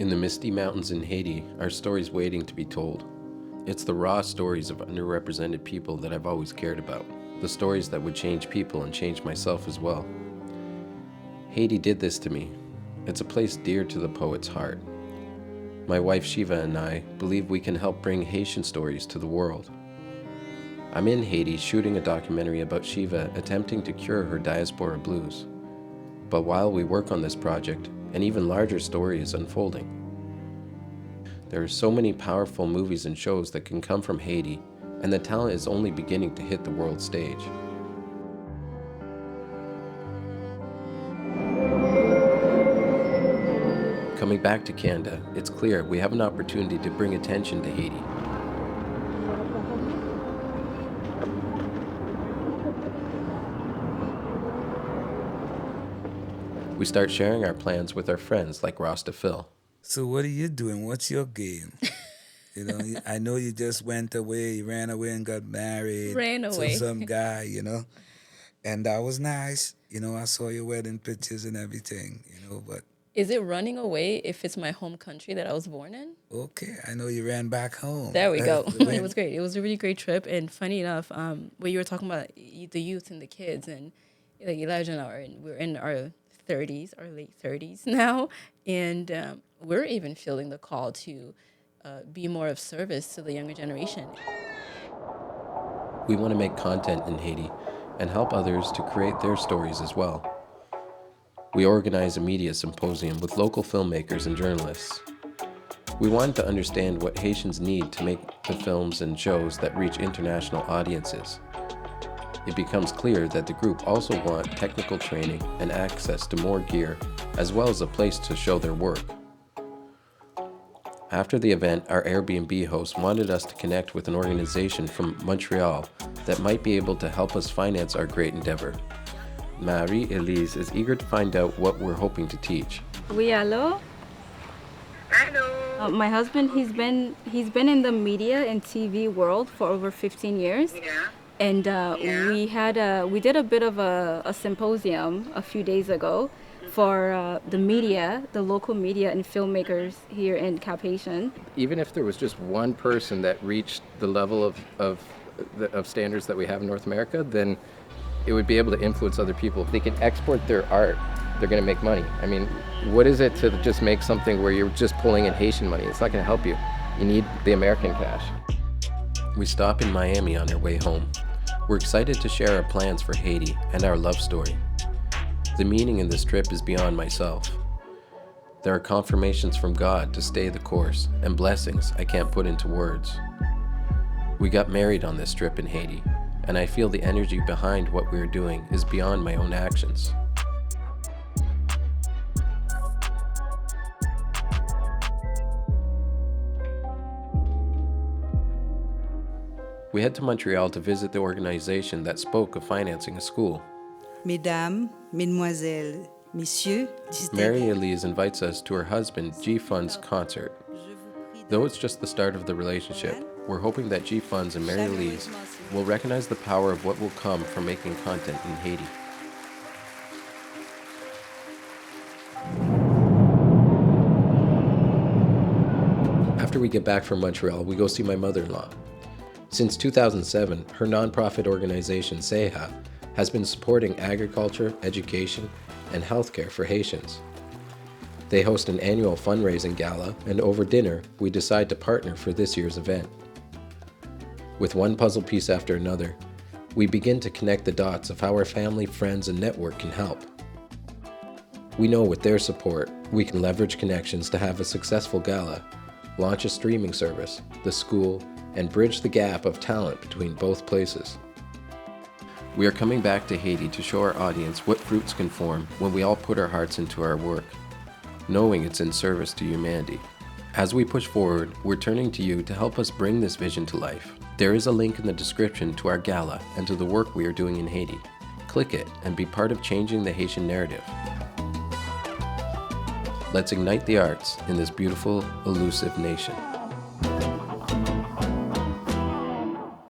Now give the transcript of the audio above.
In the misty mountains in Haiti are stories waiting to be told. It's the raw stories of underrepresented people that I've always cared about. The stories that would change people and change myself as well. Haiti did this to me. It's a place dear to the poet's heart. My wife Shiva and I believe we can help bring Haitian stories to the world. I'm in Haiti shooting a documentary about Shiva attempting to cure her diaspora blues. But while we work on this project, an even larger story is unfolding. There are so many powerful movies and shows that can come from Haiti, and the talent is only beginning to hit the world stage. Coming back to Canada, it's clear we have an opportunity to bring attention to Haiti. We start sharing our plans with our friends like Rasta Phil. So what are you doing? What's your game? I know you just went away, you ran away and got married Ran away. to some guy, and that was nice. I saw your wedding pictures and everything, but Is it running away if it's my home country that I was born in? okay, I know you ran back home. There we go. When- It was great. It was a really great trip. And funny enough, when you were talking about the youth and the kids, and like Elijah and I, we're in our 30s, our late 30s now, and we're even feeling the call to be more of service to the younger generation. We want to make content in Haiti and help others to create their stories as well. We organize a media symposium with local filmmakers and journalists. We wanted to understand what Haitians need to make the films and shows that reach international audiences. It becomes clear that the group also want technical training and access to more gear, as well as a place to show their work. After the event, our Airbnb host wanted us to connect with an organization from Montreal that might be able to help us finance our great endeavor. Marie-Elise is eager to find out what we're hoping to teach. Oui, hello. Hello. My husband, he's been in the media and TV world for over 15 years. Yeah. And Yeah. we did a bit of a symposium a few days ago for the media, the local media and filmmakers here in Cap Haitian. Even if there was just one person that reached the level of standards that we have in North America, then it would be able to influence other people. If they can export their art, they're going to make money. I mean, what is it to just make something where you're just pulling in Haitian money? It's not going to help you. You need the American cash. We stop in Miami on our way home. We're excited to share our plans for Haiti and our love story. The meaning in this trip is beyond myself. There are confirmations from God to stay the course and blessings I can't put into words. We got married on this trip in Haiti, and I feel the energy behind what we're doing is beyond my own actions. We head to Montreal to visit the organization that spoke of financing a school. Mesdames, Mesdemoiselles, Messieurs, Marie-Elise invites us to her husband G Fund's concert. Though it's just the start of the relationship, we're hoping that G Funds and Marie-Elise will recognize the power of what will come from making content in Haiti. After we get back from Montreal, we go see my mother-in-law. Since 2007, her nonprofit organization SEHA has been supporting agriculture, education, and healthcare for Haitians. They host an annual fundraising gala, and over dinner, we decide to partner for this year's event. With one puzzle piece after another, we begin to connect the dots of how our family, friends, and network can help. We know with their support, we can leverage connections to have a successful gala, launch a streaming service, the school, and bridge the gap of talent between both places. We are coming back to Haiti to show our audience what fruits can form when we all put our hearts into our work, knowing it's in service to humanity. As we push forward, we're turning to you to help us bring this vision to life. There is a link in the description to our gala and to the work we are doing in Haiti. Click it and be part of changing the Haitian narrative. Let's ignite the arts in this beautiful, elusive nation.